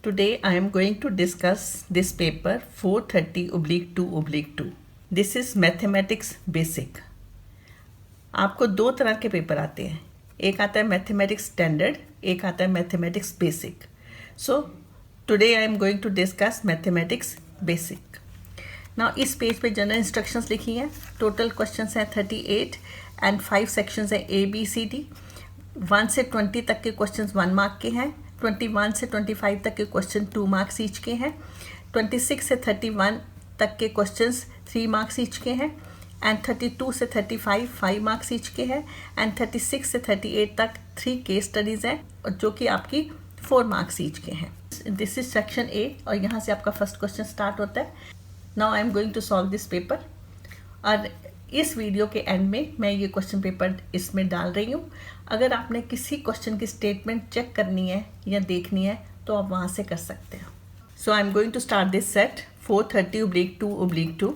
Today I am going to discuss this paper 430/2/2. This is Mathematics Basic. आपको दो तरह के पेपर आते हैं, एक आता है मैथमेटिक्स स्टैंडर्ड, एक आता है mathematics basic. So today I am going to discuss mathematics basic. Now इस पेज पे जनरल इंस्ट्रक्शंस लिखी हैं. टोटल क्वेश्चंस हैं 38 एंड 5 सेक्शंस हैं ABCD. 1 से 20 तक के क्वेश्चंस 1 मार्क के हैं. 21 से 25 तक के क्वेश्चन 2 मार्क्स ईच के हैं. 26 से 31 तक के क्वेश्चंस 3 मार्क्स ईच के हैं. एंड 32 से 35 5 मार्क्स ईच के हैं. एंड 36 से 38 तक 3 केस स्टडीज़ हैं जो कि आपकी 4 मार्क्स ईच के हैं. दिस इज सेक्शन A और यहाँ से आपका फर्स्ट क्वेश्चन स्टार्ट होता है. Now I am going to solve this paper. और इस वीडियो के एंड में मैं ये क्वेश्चन पेपर इसमें डाल रही हूँ. अगर आपने किसी क्वेश्चन की स्टेटमेंट चेक करनी है या देखनी है तो आप वहाँ से कर सकते हो. So I am going to start this set 430/2/2.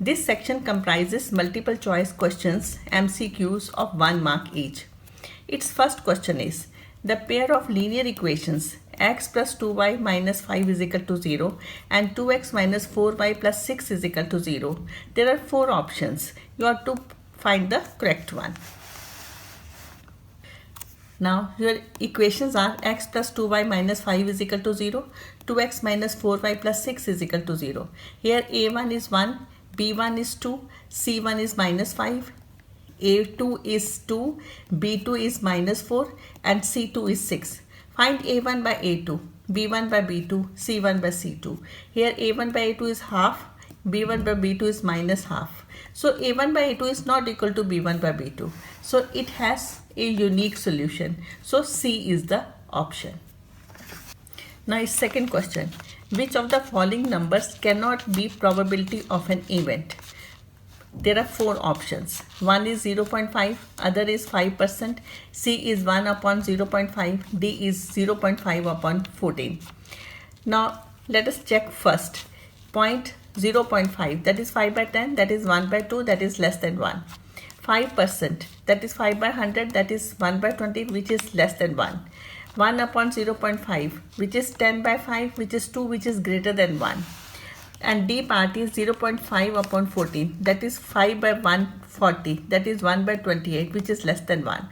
This section comprises multiple choice questions, MCQs of 1 mark each. Its first question is, the pair of linear equations x plus 2y minus 5 is equal to 0 and 2x minus 4y plus 6 is equal to 0. There are 4 options. You have to find the correct one. Now your equations are x plus 2y minus 5 is equal to 0, 2x minus 4y plus 6 is equal to 0. Here a1 is 1, b1 is 2, c1 is minus 5, a2 is 2, b2 is minus 4 and c2 is 6. Find a1 by a2, b1 by b2, c1 by c2. Here a1 by a2 is half, b1 by b2 is minus half. So a1 by a2 is not equal to b1 by b2. So it has a unique solution. So C is the option. Now second question. Which of the following numbers cannot be probability of an event? There are 4 options. One is 0.5, other is 5%, C is 1 upon 0.5, D is 0.5 upon 14. Now let us check first. Point 0.5, that is 5 by 10, that is 1 by 2, that is less than 1. 5%, that is 5 by 100, that is 1 by 20, which is less than 1. 1 upon 0.5, which is 10 by 5, which is 2, which is greater than 1. And D part is 0.5 upon 14, that is 5 by 140, that is 1 by 28, which is less than 1.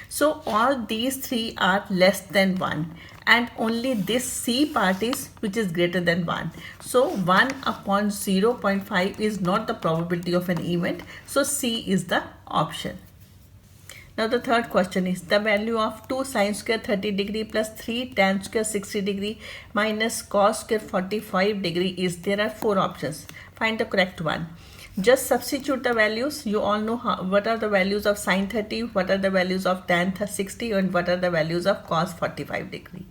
So all these 3 are less than 1 and only this C part is which is greater than 1. So 1 upon 0.5 is not the probability of an event. So C is the option. Now the third question is, the value of 2 sin square 30 degree plus 3 tan square 60 degree minus cos square 45 degree is, there are 4 options. Find the correct one. Just substitute the values. You all know what are the values of sin 30, what are the values of tan 60 and what are the values of cos 45 degree.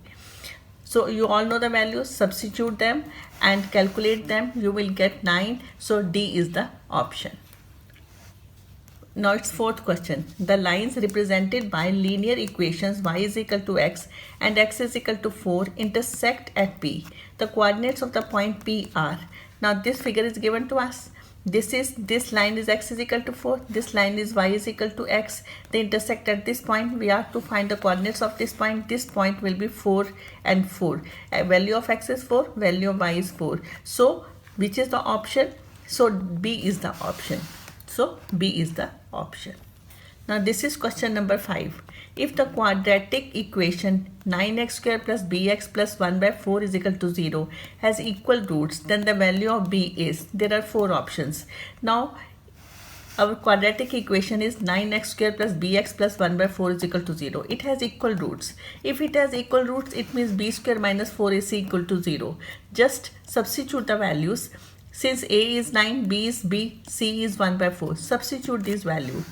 So you all know the values, substitute them and calculate them. You will get 9. So D is the option. Now it's fourth question. The lines represented by linear equations y is equal to x and x is equal to 4 intersect at P. The coordinates of the point P are. Now this figure is given to us. This line is x is equal to 4. This line is y is equal to x. They intersect at this point. We have to find the coordinates of this point. This point will be 4 and 4. Value of x is 4. Value of y is 4. So which is the option? So B is the option. So B is the option. Now this is question number 5. If the quadratic equation 9x square plus bx plus 1 by 4 is equal to 0 has equal roots, then the value of B is, there are 4 options. Now our quadratic equation is 9x square plus bx plus 1 by 4 is equal to 0. It has equal roots. If it has equal roots, it means b square minus 4ac equal to 0. Just substitute the values. Since a is 9, b is b, c is 1 by 4. Substitute these values.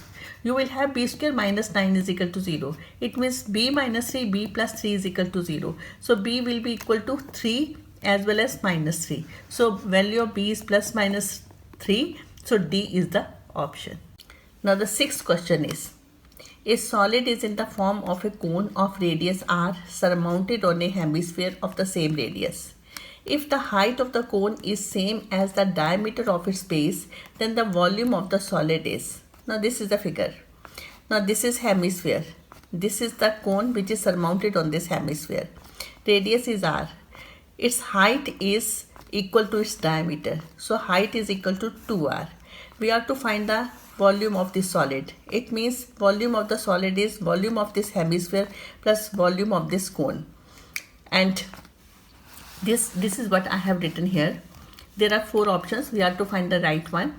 You will have b square minus 9 is equal to 0. It means b minus 3, b plus 3 is equal to 0. So b will be equal to 3 as well as minus 3. So value of b is plus minus 3. So D is the option. Now the sixth question is, a solid is in the form of a cone of radius r surmounted on a hemisphere of the same radius. If the height of the cone is same as the diameter of its base, then the volume of the solid is. Now this is the figure. Now this is hemisphere. This is the cone which is surmounted on this hemisphere. Radius is r. its height is equal to its diameter. So height is equal to 2r. We have to find the volume of the solid. It means volume of the solid is volume of this hemisphere plus volume of this cone. And this is what I have written here. There are 4 options. We have to find the right one.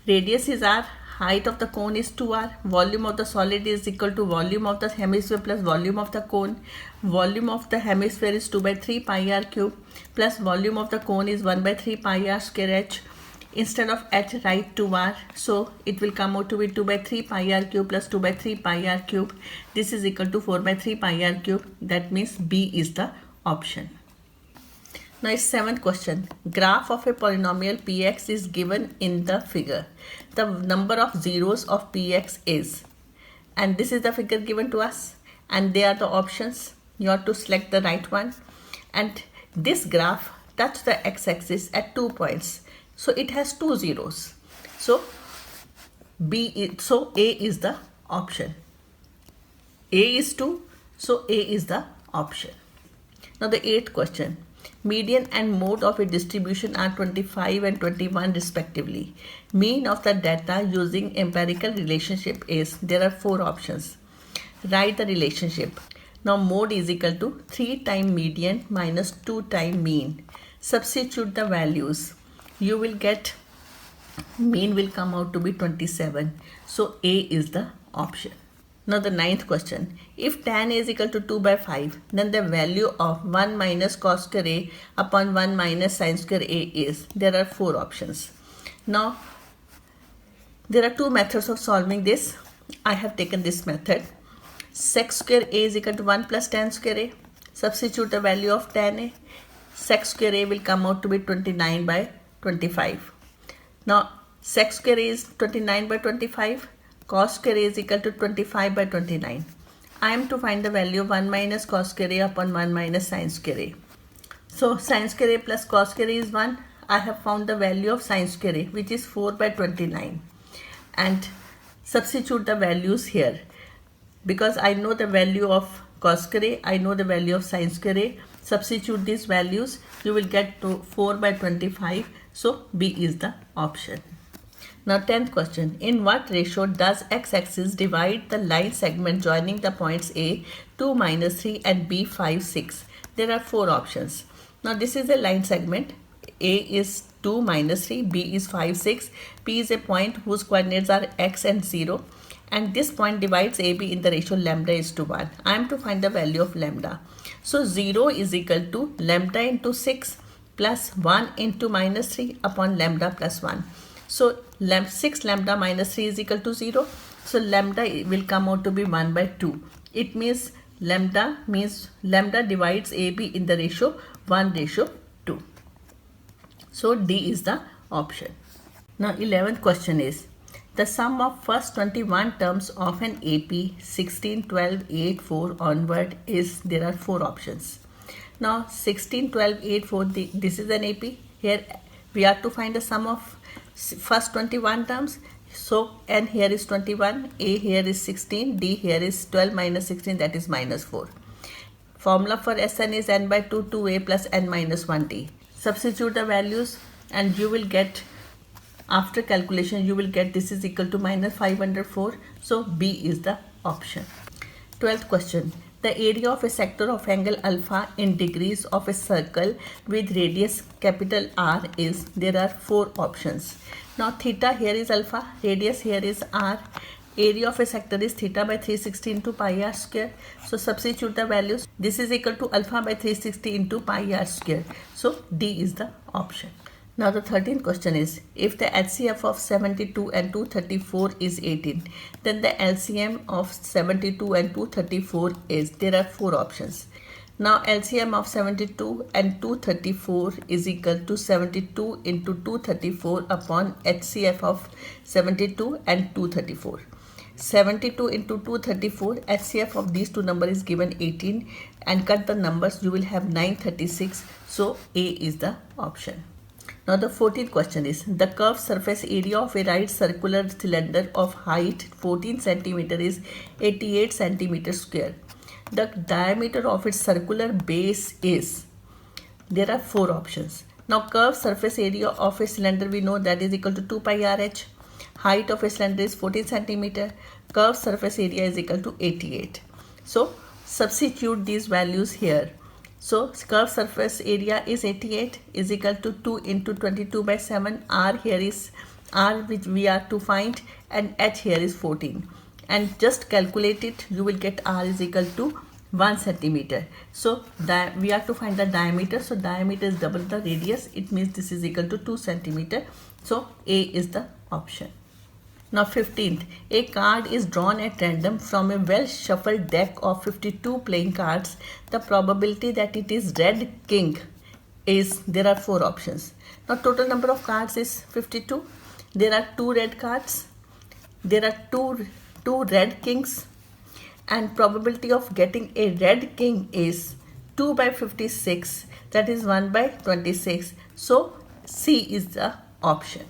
Radius is r, height of the cone is 2r, volume of the solid is equal to volume of the hemisphere plus volume of the cone. Volume of the hemisphere is 2 by 3 pi r cube plus volume of the cone is 1 by 3 pi r square h. Instead of h, write 2r. So it will come out to be 2 by 3 pi r cube plus 2 by 3 pi r cube. This is equal to 4 by 3 pi r cube. That means B is the option. Now, it's 7th question. Graph of a polynomial px is given in the figure. The number of zeros of px is, and this is the figure given to us, and they are the options. You have to select the right one, and this graph touches the x-axis at 2 points. So it has 2 zeros. So A is the option. A is 2, so A is the option. Now the 8th question. Median and mode of a distribution are 25 and 21 respectively. Mean of the data using empirical relationship is, there are 4 options. Write the relationship. Now mode is equal to 3 times median minus 2 times mean. Substitute the values. You will get, mean will come out to be 27. So A is the option. Now the 9th question. If tan A is equal to 2 by 5, then the value of 1 minus cos square A upon 1 minus sin square A is, there are 4 options. Now there are 2 methods of solving this. I have taken this method. Sec square A is equal to 1 plus tan square A. Substitute the value of tan A. Sec square A will come out to be 29 by 25. Now sec square A is 29 by 25. Cos square A is equal to 25 by 29. I am to find the value of 1 minus cos square A upon 1 minus sin square A. So sin square A plus cos square A is 1. I have found the value of sin square A, which is 4 by 29. And substitute the values here. Because I know the value of cos square A, I know the value of sin square A. Substitute these values, you will get to 4 by 25. So B is the option. Now 10th question. In what ratio does x-axis divide the line segment joining the points A 2 minus 3 and B 5 6? There are 4 options. Now this is a line segment. A is 2 minus 3, B is 5 6. P is a point whose coordinates are x and 0. And this point divides AB in the ratio lambda is to 1. I am to find the value of lambda. So 0 is equal to lambda into 6 plus 1 into minus 3 upon lambda plus 1. So 6 lambda minus 3 is equal to 0. So lambda will come out to be 1 by 2. It means lambda divides AB in the ratio 1:2. So D is the option. Now 11th question is, the sum of first 21 terms of an AP 16, 12, 8, 4 onward is, there are 4 options. Now 16, 12, 8, 4, this is an AP. Here we have to find the sum of first 21 terms. So n here is 21, A here is 16, D here is 12 minus 16, that is minus 4. Formula for Sn is n by 2 2a plus n minus 1d. Substitute the values and you will get, after calculation you will get, this is equal to minus 504. So B is the option. 12th question. The area of a sector of angle alpha in degrees of a circle with radius capital R is, there are 4 options. Now theta here is alpha, radius here is R, area of a sector is theta by 360 into pi r square. So substitute the values. This is equal to alpha by 360 into pi r square. So D is the option. Now the 13th question is, if the HCF of 72 and 234 is 18, then the LCM of 72 and 234 is, there are 4 options. Now LCM of 72 and 234 is equal to 72 into 234 upon HCF of 72 and 234. 72 into 234, HCF of these two numbers is given 18, and cut the numbers, you will have 936. So A is the option. Now the 14th question is, the curved surface area of a right circular cylinder of height 14 cm is 88 cm square. The diameter of its circular base is, there are 4 options. Now curved surface area of a cylinder, we know that is equal to 2 pi RH. Height of a cylinder is 14 centimeter. Curved surface area is equal to 88. So substitute these values here. So curved surface area is 88 is equal to 2 into 22 by 7. R here is R which we are to find, and H here is 14. And just calculate it, you will get R is equal to 1 centimeter. So we have to find the diameter. So diameter is double the radius. It means this is equal to 2 centimeter. So A is the option. Now 15th, a card is drawn at random from a well shuffled deck of 52 playing cards. The probability that it is red king is, there are 4 options. Now total number of cards is 52. There are 2 red cards. There are two red kings, and probability of getting a red king is 2 by 56, that is 1 by 26. So C is the option.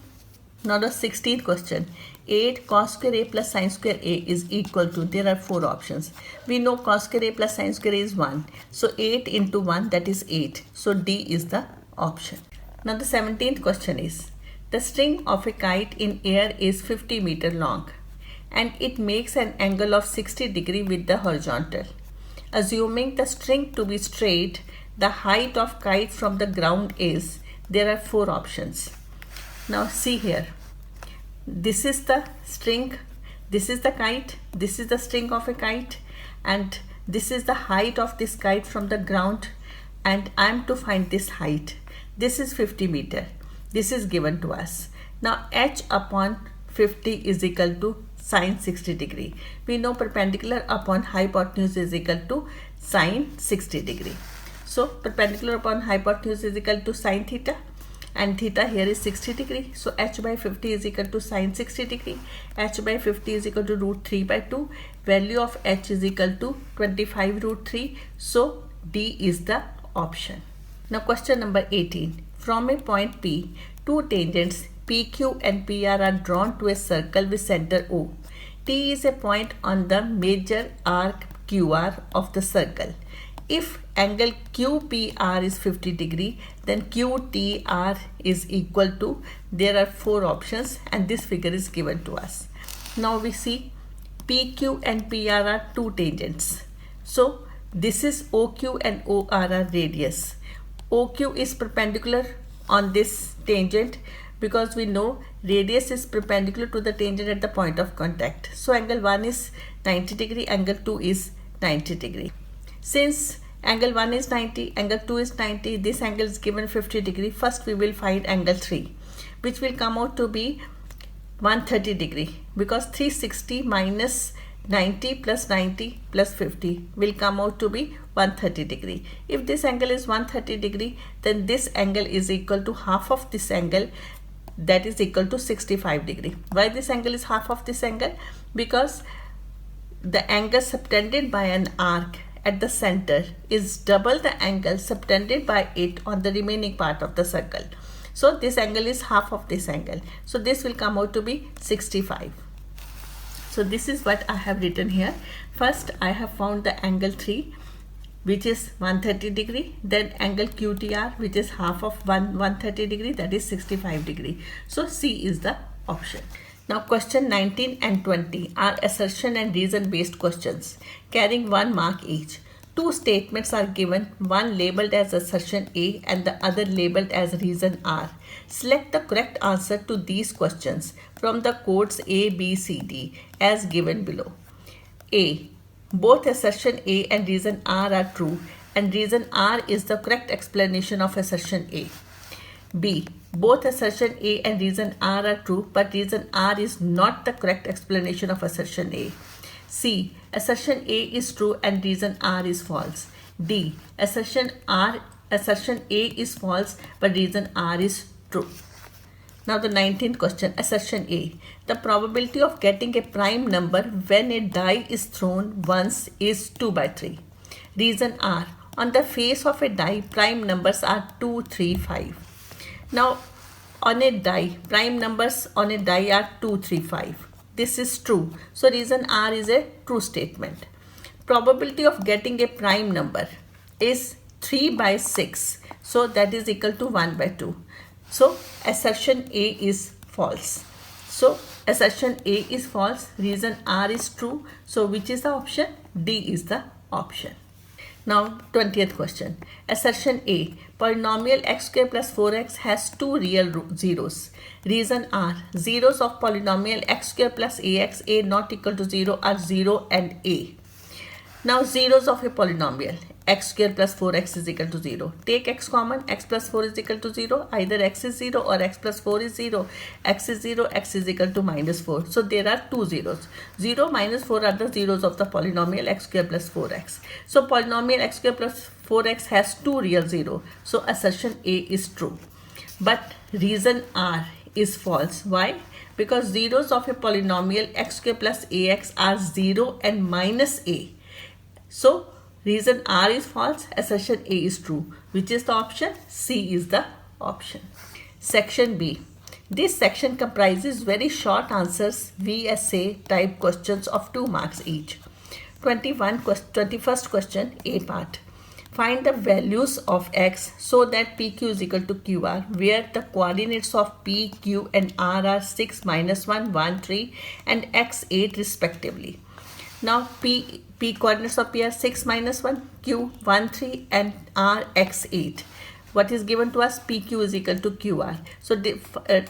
Now the 16th question, 8 cos square A plus sin square A is equal to, there are 4 options. We know cos square A plus sin square A is 1. So 8 into 1, that is 8. So D is the option. Now the 17th question is, the string of a kite in air is 50 meter long and it makes an angle of 60 degree with the horizontal. Assuming the string to be straight, the height of kite from the ground is, there are 4 options. Now see here, this is the string, this is the kite, this is the string of a kite, and this is the height of this kite from the ground, and I am to find this height. This is 50 meter. This is given to us. Now h upon 50 is equal to sine 60 degree. We know perpendicular upon hypotenuse is equal to sine 60 degree. So perpendicular upon hypotenuse is equal to sine theta, and theta here is 60 degree. So h by 50 is equal to sine 60 degree. H by 50 is equal to root 3 by 2. Value of h is equal to 25 root 3. So D is the option. Now question number 18. From a point P, 2 tangents PQ and PR are drawn to a circle with center O. T is a point on the major arc QR of the circle. If angle QPR is 50 degree, then QTR is equal to, there are 4 options, and this figure is given to us. Now we see PQ and PR are 2 tangents. So this is OQ and OR are radius. OQ is perpendicular on this tangent because we know radius is perpendicular to the tangent at the point of contact. So angle 1 is 90 degree, angle 2 is 90 degree. Since angle 1 is 90, angle 2 is 90, this angle is given 50 degree. First we will find angle 3, which will come out to be 130 degree, because 360 minus 90 plus 90 plus 50 will come out to be 130 degree. If this angle is 130 degree, then this angle is equal to half of this angle, that is equal to 65 degree. Why this angle is half of this angle? Because the angle subtended by an arc at the center is double the angle subtended by it on the remaining part of the circle. So this angle is half of this angle. So this will come out to be 65. So this is what I have written here. First I have found the angle 3, which is 130 degree, then angle QTR, which is half of 130 degree, that is 65 degree. So C is the option. Now question 19 and 20 are assertion and reason based questions carrying 1 mark each. 2 statements are given, one labeled as assertion A and the other labeled as reason R. Select the correct answer to these questions from the codes A, B, C, D as given below. A. Both assertion A and reason R are true, and reason R is the correct explanation of assertion A. B. Both assertion A and reason R are true, but reason R is not the correct explanation of assertion A. C. Assertion A is true and reason R is false. D. Assertion A is false, but reason R is true. Now the 19th question, assertion A. The probability of getting a prime number when a die is thrown once is 2 by 3. Reason R. On the face of a die, prime numbers are 2, 3, 5. Now on a die, prime numbers on a die are 2, 3, 5. This is true. So reason R is a true statement. Probability of getting a prime number is 3 by 6. So that is equal to 1 by 2. So assertion A is false. So assertion A is false. Reason R is true. So which is the option? D is the option. Now 20th question. Assertion A. Polynomial x square plus 4x has two real zeros. Reason R. Zeros of polynomial x square plus ax, a not equal to 0 are 0 and a. Now zeros of a polynomial x square plus 4x is equal to 0. Take x common, x plus 4 is equal to 0. Either x is 0 or x plus 4 is 0. X is 0, x is equal to minus 4. So there are two zeros. 0 minus 4 are the zeros of the polynomial x square plus 4x. So polynomial x square plus 4x has two real zeros. So assertion A is true. But reason R is false. Why? Because zeros of a polynomial x square plus ax are 0 and minus a. So reason R is false, assertion A is true. Which is the option? C is the option. Section B. This section comprises very short answers, VSA type questions of 2 marks each. 21st question, A part. Find the values of x so that PQ is equal to QR, where the coordinates of P, Q and R are 6, -1, 1, 3 and x 8 respectively. Now P coordinates of P are 6, -1, Q 1, 3 and R x 8. What is given to us? PQ is equal to QR. So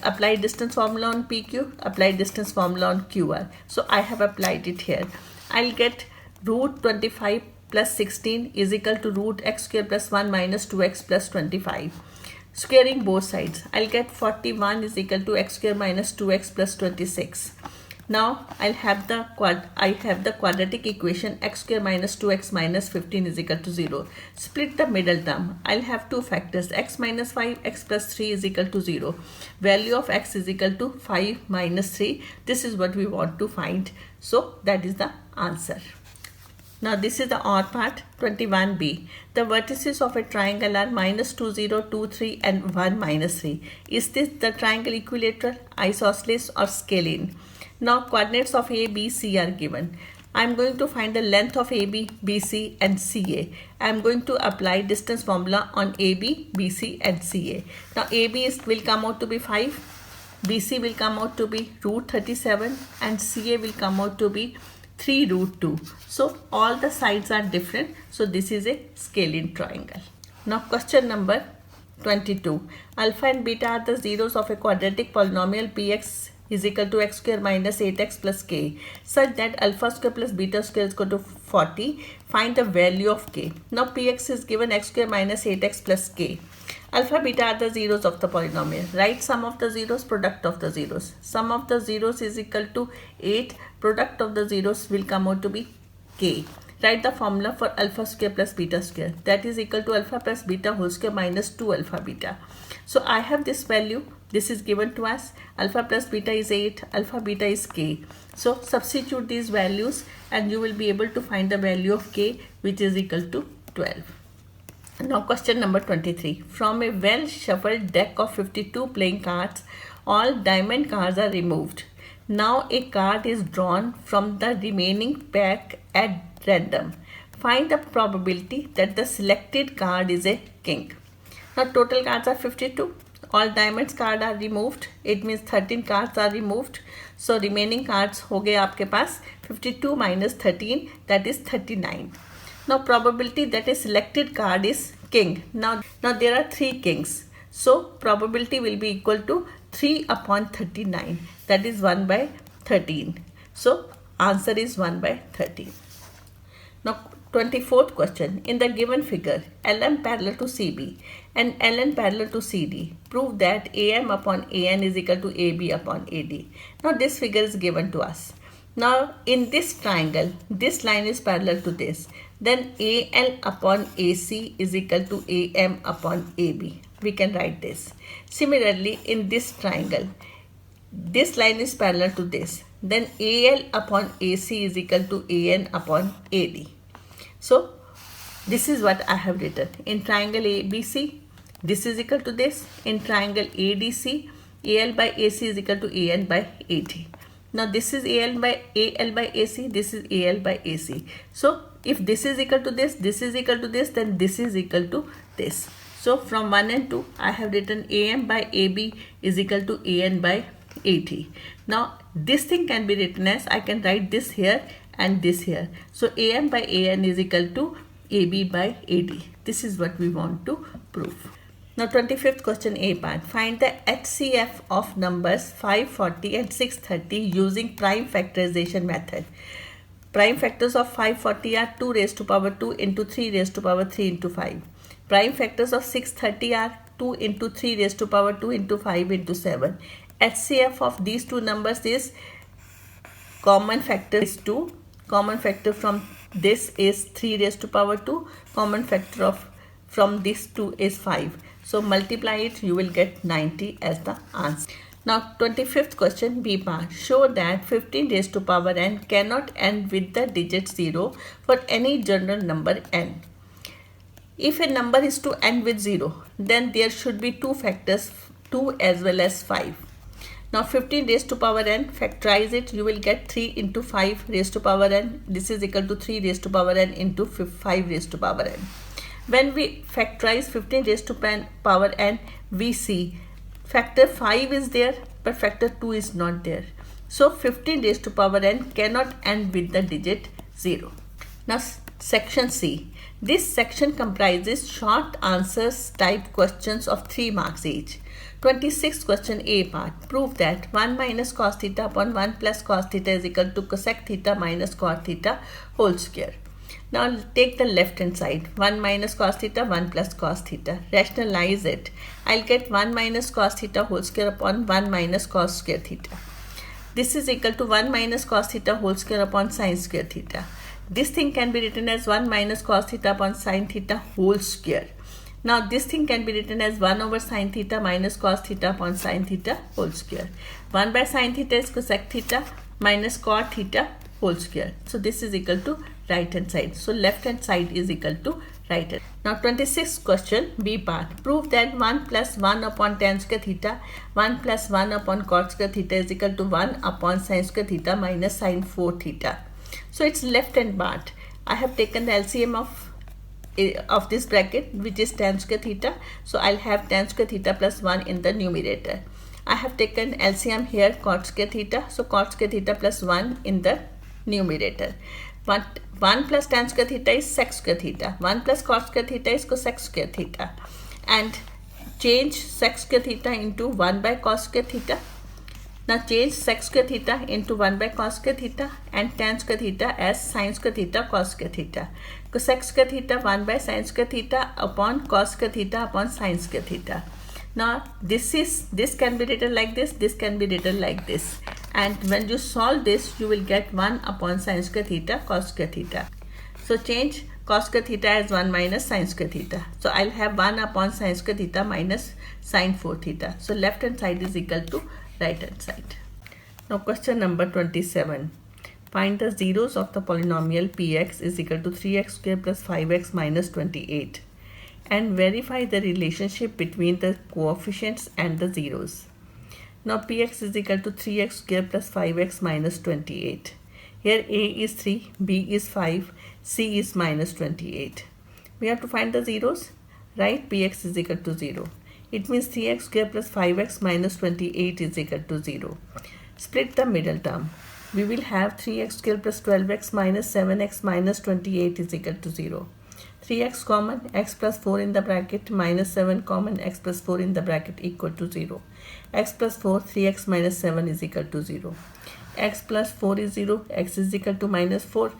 apply distance formula on PQ, apply distance formula on QR. So I have applied it here. I'll get root 25 plus 16 is equal to root x square plus 1 minus 2x plus 25. Squaring both sides, I'll get 41 is equal to x square minus 2x plus 26. Now I have the quadratic equation x square minus 2x minus 15 is equal to 0. Split the middle term. I'll have two factors, x minus 5, x plus 3 is equal to 0. Value of x is equal to 5 minus 3. This is what we want to find. So that is the answer. Now this is the OR part. 21b. The vertices of a triangle are -2, 0, 2, 3 and 1, -3. Is this the triangle equilateral, isosceles or scalene? Now coordinates of A, B, C are given. I am going to find the length of AB, BC and CA. I am going to apply distance formula on AB, BC and CA. Now AB will come out to be 5, BC will come out to be root 37 and CA will come out to be 3 root 2. So all the sides are different. So this is a scalene triangle. Now question number 22. Alpha and beta are the zeros of a quadratic polynomial Px is equal to x square minus 8x plus k such that alpha square plus beta square is equal to 40. Find the value of k. Now Px is given x square minus 8x plus k. Alpha beta are the zeros of the polynomial. Write sum of the zeros, product of the zeros. Sum of the zeros is equal to 8. Product of the zeros will come out to be k. Write the formula for alpha square plus beta square. That is equal to alpha plus beta whole square minus 2 alpha beta. So I have this value. This is given to us. Alpha plus beta is 8. Alpha beta is k. So substitute these values and you will be able to find the value of k, which is equal to 12. Now question number 23. From a well shuffled deck of 52 playing cards, all diamond cards are removed. Now a card is drawn from the remaining pack at random. Find the probability that the selected card is a king. Now total cards are 52. All diamonds cards are removed. It means 13 cards are removed. So remaining cards हो गए आपके पास 52 minus 13, that is 39. Now probability that a selected card is king. Now there are 3 kings. So probability will be equal to 3 upon 39. That is 1 by 13. So answer is 1 by 13. Now 24th question. In the given figure, LM parallel to CB and LN parallel to CD, prove that AM upon AN is equal to AB upon AD. Now this figure is given to us. Now in this triangle, this line is parallel to this. Then AL upon AC is equal to AM upon AB. We can write this. Similarly, in this triangle, this line is parallel to this. Then AL upon AC is equal to AN upon AD. So this is what I have written. In triangle ABC, this is equal to this. In triangle ADC, AL by AC is equal to AN by AD. Now this is AL by AC, this is AL by AC. So if this is equal to this is equal to this, then this is equal to this. So from 1 and 2, I have written AM by AB is equal to AN by AT. Now this thing can be written as, I can write this here and this here. So AM by AN is equal to AB by AD. This is what we want to prove. Now 25th question A part. Find the HCF of numbers 540 and 630 using prime factorization method. Prime factors of 540 are 2 raised to power 2 into 3 raised to power 3 into 5. Prime factors of 630 are 2 into 3 raised to power 2 into 5 into 7. HCF of these two numbers is, common factor is 2. Common factor from this is 3 raised to power 2. Common factor of from this 2 is 5. So multiply it, you will get 90 as the answer. Now 25th question B part. Show that 15 raised to power n cannot end with the digit 0 for any general number n. If a number is to end with 0, then there should be two factors, 2 as well as 5. Now 15 raised to power n, factorize it, you will get 3 into 5 raised to power n. This is equal to 3 raised to power n into 5 raised to power n. When we factorize 15 raised to power n, we see factor 5 is there, but factor 2 is not there. So 15 raised to power n cannot end with the digit 0. Now section C. This section comprises short answers type questions of 3 marks each. 26th question A part. Prove that 1 minus cos theta upon 1 plus cos theta is equal to cosec theta minus cot theta whole square. Now take the left hand side. 1 minus cos theta, 1 plus cos theta. Rationalize it. I'll get 1 minus cos theta whole square upon 1 minus cos square theta. This is equal to 1 minus cos theta whole square upon sin square theta. This thing can be written as 1 minus cos theta upon sin theta whole square. Now this thing can be written as 1 over sin theta minus cos theta upon sin theta whole square. 1 by sin theta is cosec theta minus cot theta whole square. So this is equal to right hand side. So left hand side is equal to right hand. Now 26th question B part. Prove that 1 plus 1 upon tan square theta, 1 plus 1 upon cot square theta is equal to 1 upon sin square theta minus sin 4 theta. So it's left hand part. I have taken the LCM of this bracket, which is tan square theta. So I'll have tan square theta plus 1 in the numerator. I have taken LCM here, cot square theta. So cot square theta plus 1 in the numerator. 1 plus tan square theta is sec square theta. 1 plus cot square theta is cosec square theta. And change sec square theta into 1 by cos square theta. Now change sec square theta into 1 by cos square theta and tan square theta as sin square theta cos square theta. Cosec square theta 1 by sin square theta upon cos square theta upon sin square theta. Now this can be written like this can be written like this. And when you solve this, you will get 1 upon sin square theta cos square theta. So change cos square theta as 1 minus sin square theta. So I'll have 1 upon sin square theta minus sin 4 theta. So left hand side is equal to right hand side. Now question number 27. Find the zeros of the polynomial px is equal to 3x square plus 5x minus 28 and verify the relationship between the coefficients and the zeros. Now px is equal to 3x square plus 5x minus 28. Here a is 3, b is 5, c is minus 28. We have to find the zeros. Write px is equal to 0. It means 3x square plus 5x minus 28 is equal to 0. Split the middle term. We will have 3x square plus 12x minus 7x minus 28 is equal to 0. 3x common, x plus 4 in the bracket minus 7 common, x plus 4 in the bracket equal to 0. X plus 4, 3x minus 7 is equal to 0. X plus 4 is 0, x is equal to minus 4.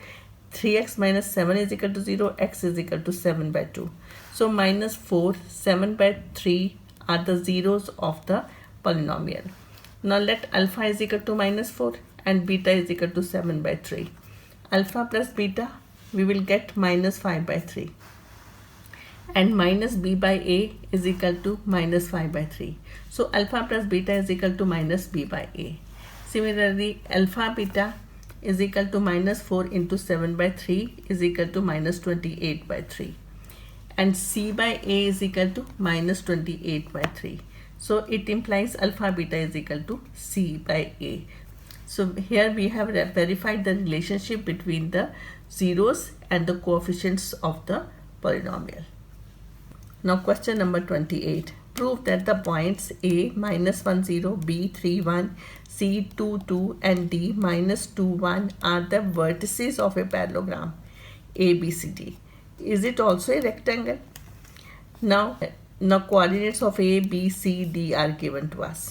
3x minus 7 is equal to 0, x is equal to 7 by 2. So minus 4, 7 by 3 are the zeros of the polynomial. Now let alpha is equal to minus 4 and beta is equal to 7 by 3. Alpha plus beta, we will get minus 5 by 3. And minus b by a is equal to minus 5 by 3. So alpha plus beta is equal to minus b by a. Similarly, alpha beta is equal to minus 4 into 7 by 3 is equal to minus 28 by 3. And c by a is equal to minus 28 by 3. So it implies alpha beta is equal to c by a. So here we have verified the relationship between the zeros and the coefficients of the polynomial. Now question number 28. Prove that the points A -1 0, B 3 1, C 2 2 and D -2 1 are the vertices of a parallelogram ABCD. Is it also a rectangle? Now coordinates of A, B, C, D are given to us.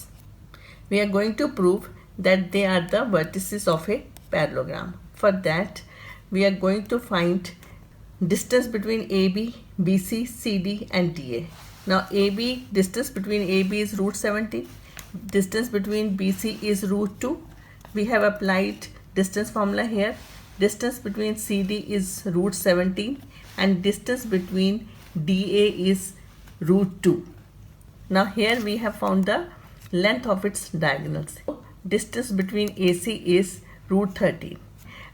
We are going to prove that they are the vertices of a parallelogram. For that, we are going to find distance between AB, BC, CD and DA. Now AB, distance between AB is root 70. Distance between BC is root 2. We have applied distance formula here. Distance between CD is root 17 and distance between DA is root 2. Now here we have found the length of its diagonals. Distance between AC is root 13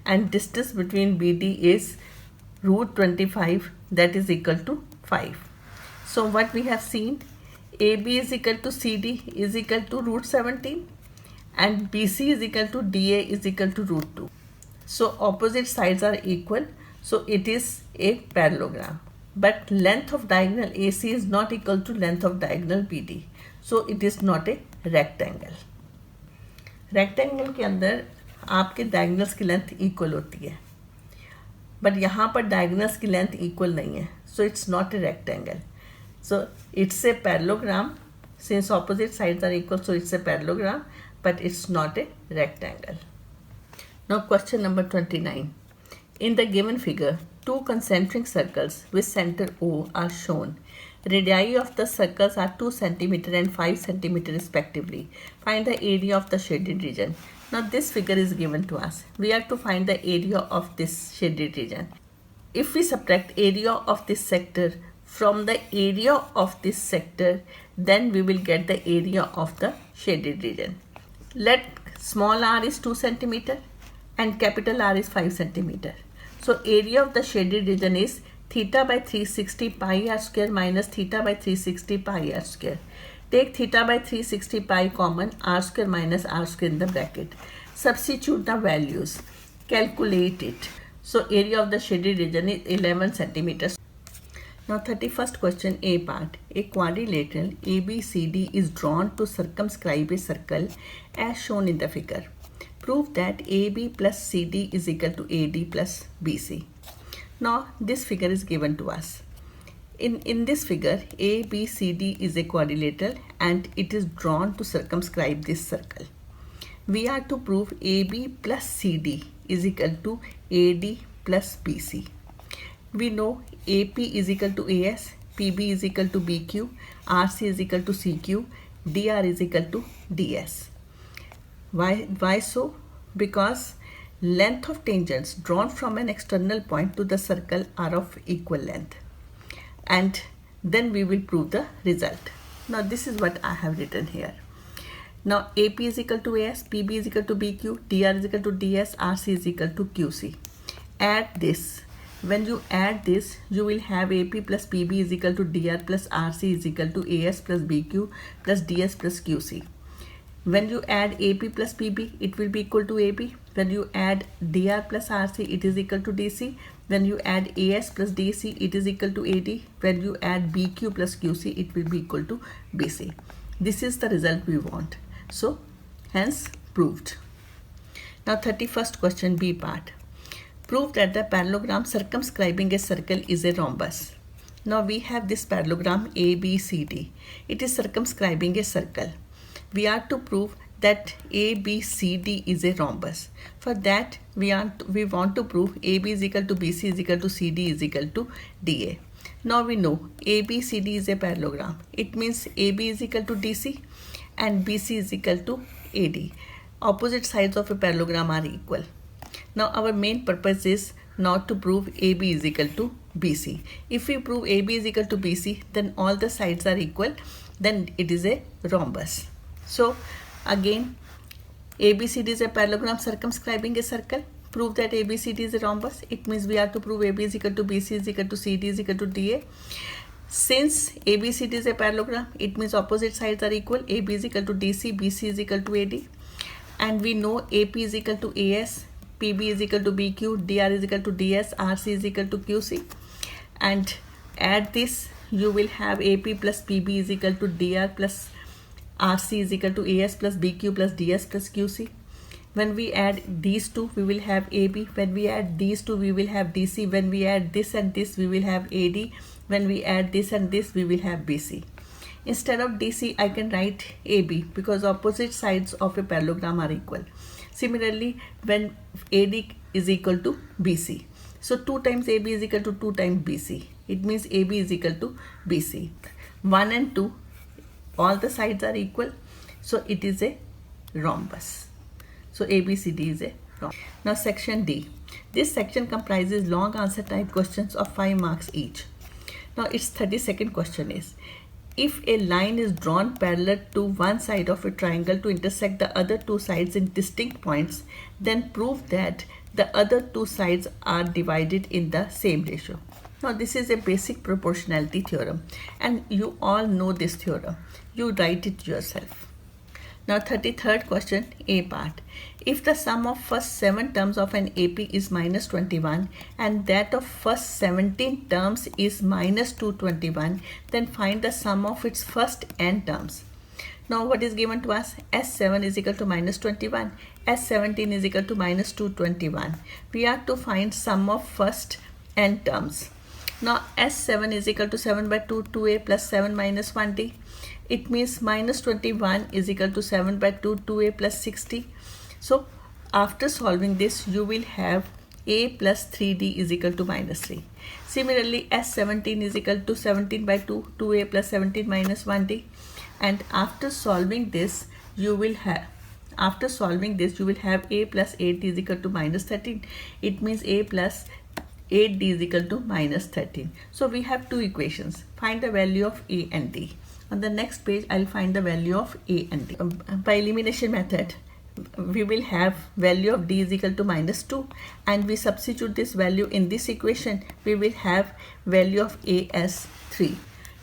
and distance between BD is root 25, that is equal to 5. So what we have seen, AB is equal to CD is equal to root 17 and BC is equal to DA is equal to root 2. So opposite sides are equal, so it is a parallelogram. But length of diagonal AC is not equal to length of diagonal BD. So it is not a rectangle. Rectangle के अंदर आपके diagonals की length equal होती है, but यहाँ पर diagonals की length equal नहीं है, so it's not a rectangle. So it's a parallelogram. Since opposite sides are equal, so it's a parallelogram, but it's not a rectangle. Now question number 29. In the given figure, two concentric circles with center O are shown. Radii of the circles are 2 cm and 5 cm respectively. Find the area of the shaded region. Now this figure is given to us. We have to find the area of this shaded region. If we subtract area of this sector from the area of this sector, then we will get the area of the shaded region. Let small r is 2 cm and capital R is 5 cm. So area of the shaded region is theta by 360 pi r square minus theta by 360 pi r square. Take theta by 360 pi common, r square minus r square in the bracket. Substitute the values. Calculate it. So area of the shaded region is 11 centimeters. Now 31st question A part. A quadrilateral ABCD is drawn to circumscribe a circle as shown in the figure. Prove that AB plus CD is equal to AD plus BC. Now this figure is given to us. In this figure, ABCD is a quadrilateral and it is drawn to circumscribe this circle. We are to prove AB plus CD is equal to AD plus BC. We know AP is equal to AS, PB is equal to BQ, RC is equal to CQ, DR is equal to DS. Why so? Because length of tangents drawn from an external point to the circle are of equal length. And then we will prove the result. Now this is what I have written here. Now AP is equal to AS, PB is equal to BQ, DR is equal to DS, RC is equal to QC. Add this. When you add this, you will have AP plus PB is equal to DR plus RC is equal to AS plus BQ plus DS plus QC. When you add AP plus PB, it will be equal to AB. When you add DR plus RC, it is equal to DC. When you add AS plus DC, it is equal to AD. When you add BQ plus QC, it will be equal to BC. This is the result we want. So, hence proved. Now 31st question B part. Prove that the parallelogram circumscribing a circle is a rhombus. Now we have this parallelogram ABCD. It is circumscribing a circle. We are to prove that ABCD is a rhombus. For that, we want to prove AB is equal to BC is equal to CD is equal to DA. Now we know ABCD is a parallelogram. It means AB is equal to DC and BC is equal to AD. Opposite sides of a parallelogram are equal. Now our main purpose is not to prove AB is equal to BC. If we prove AB is equal to BC, then all the sides are equal. Then it is a rhombus. So again, ABCD is a parallelogram circumscribing a circle. Prove that ABCD is a rhombus. It means we have to prove AB is equal to BC is equal to CD is equal to DA. Since ABCD is a parallelogram, it means opposite sides are equal. AB is equal to DC, BC is equal to AD. and we know AP is equal to AS, PB is equal to BQ, DR is equal to DS, RC is equal to QC, and add this, you will have AP plus PB is equal to DR plus RC is equal to AS plus BQ plus DS plus QC. When we add these two, we will have AB. When we add these two, we will have DC. When we add this and this, we will have AD. When we add this and this, we will have BC. Instead of DC, I can write AB because opposite sides of a parallelogram are equal. Similarly, when AD is equal to BC, so 2 times AB is equal to 2 times BC. It means AB is equal to BC. 1 and 2, all the sides are equal, so it is a rhombus. So ABCD is a rhombus. Now section D. This section comprises long answer type questions of 5 marks each. Now its 32nd question is, if a line is drawn parallel to one side of a triangle to intersect the other two sides in distinct points, then prove that the other two sides are divided in the same ratio. Now this is a basic proportionality theorem and you all know this theorem. You write it yourself. Now 33rd question, A part. If the sum of first 7 terms of an AP is minus 21 and that of first 17 terms is minus 221, then find the sum of its first n terms. Now what is given to us? S7 is equal to minus 21, S17 is equal to minus 221. We have to find sum of first n terms. Now S7 is equal to 7 by 2, 2a plus 7 minus 1d. It means minus 21 is equal to 7 by 2, 2a plus 60. So after solving this, you will have a plus 3d is equal to minus 3. Similarly, S17 is equal to 17 by 2, 2a plus 17 minus 1d. And after solving this, you will have a plus 8d is equal to minus 13. It means a plus 8d is equal to minus 13. So we have two equations. Find the value of a and d. On the next page, I'll find the value of a and d. By elimination method, we will have value of d is equal to minus 2 and we substitute this value in this equation. We will have value of a as 3.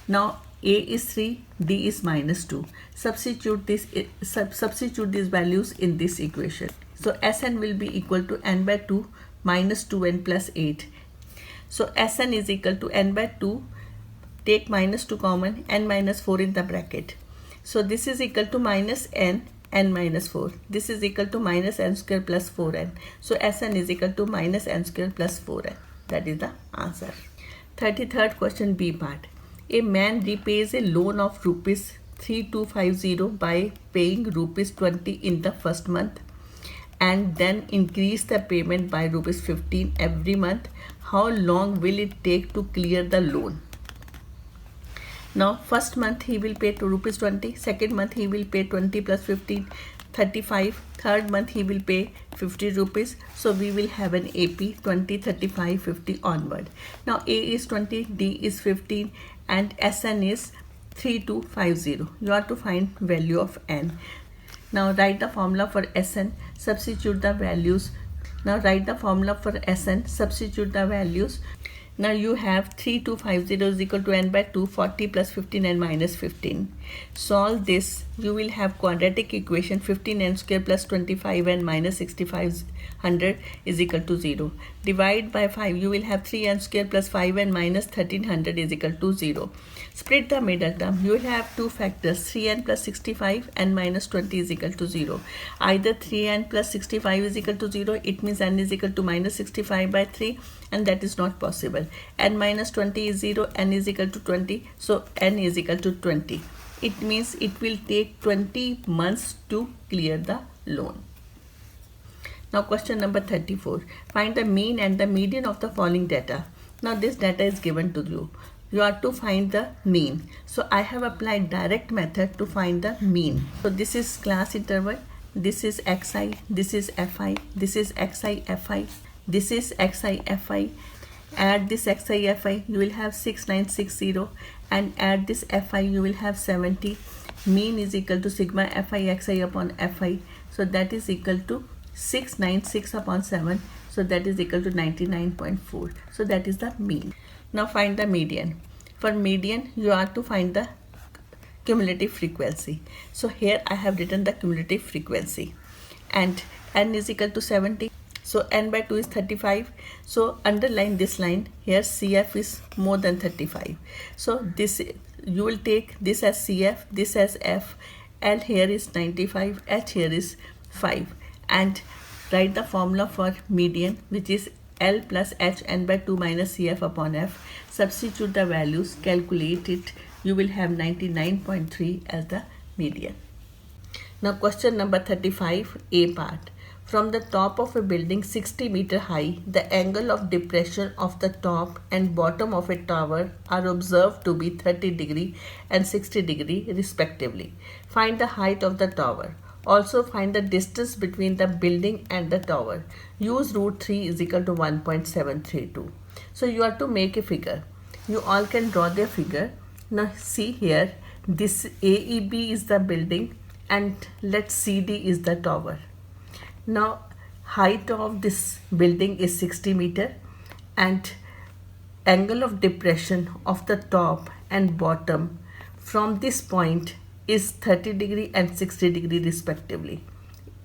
Now a is 3, d is minus 2. Substitute these values in this equation. So Sn will be equal to n by 2 minus 2n plus 8. So Sn is equal to n by 2. Take minus 2 common, n minus 4 in the bracket. So this is equal to minus n minus 4. This is equal to minus n square plus 4n. So Sn is equal to minus n square plus 4n. That is the answer. 33rd question, B part. A man repays a loan of rupees 3250 by paying rupees 20 in the first month and then increase the payment by rupees 15 every month. How long will it take to clear the loan? Now first month he will pay to rupees 20, second month he will pay 20 plus 15, 35, third month he will pay 50 rupees. So we will have an AP 20, 35, 50 onward. Now A is 20, D is 15 and Sn is 3250. You have to find value of n. Now write the formula for Sn, substitute the values. Now you have 3250 is equal to n by 2, 40 plus 15 and minus 15. Solve this. You will have quadratic equation 15n square plus 25 and minus 6500 is equal to 0. Divide by 5. You will have 3n square plus 5 and minus 1300 is equal to 0. Split the middle term. You will have two factors 3n plus 65 and minus 20 is equal to 0. Either 3n plus 65 is equal to 0. It means n is equal to minus 65 by 3 and that is not possible. N minus 20 is 0. N is equal to 20. So n is equal to 20. It means it will take 20 months to clear the loan. Now question number 34. Find the mean and the median of the following data. Now this data is given to you. You have to find the mean. So I have applied direct method to find the mean. So this is class interval. This is xi. This is fi. This is xi fi. This is xi fi. Add this xi fi. You will have 6960 and add this fi. You will have 70. Mean is equal to sigma fi xi upon fi. So that is equal to 696 upon 7. So that is equal to 99.4. So that is the mean. Now find the median. For median, you have to find the cumulative frequency. So here I have written the cumulative frequency. and n is equal to 70. So n by 2 is 35. So underline this line here, CF is more than 35. So this, you will take this as CF, this as F, L here is 95, H here is 5, and write the formula for median, which is L plus H n by 2 minus CF upon F. Substitute the values, calculate it, you will have 99.3 as the median. Now question number 35, A part. From the top of a building 60 meter high, the angle of depression of the top and bottom of a tower are observed to be 30 degree and 60 degree respectively. Find the height of the tower. Also find the distance between the building and the tower. Use root 3 is equal to 1.732. So you have to make a figure. You all can draw the figure. Now see here, this AEB is the building and let CD is the tower. Now height of this building is 60 meter and angle of depression of the top and bottom from this point is 30 degree and 60 degree respectively.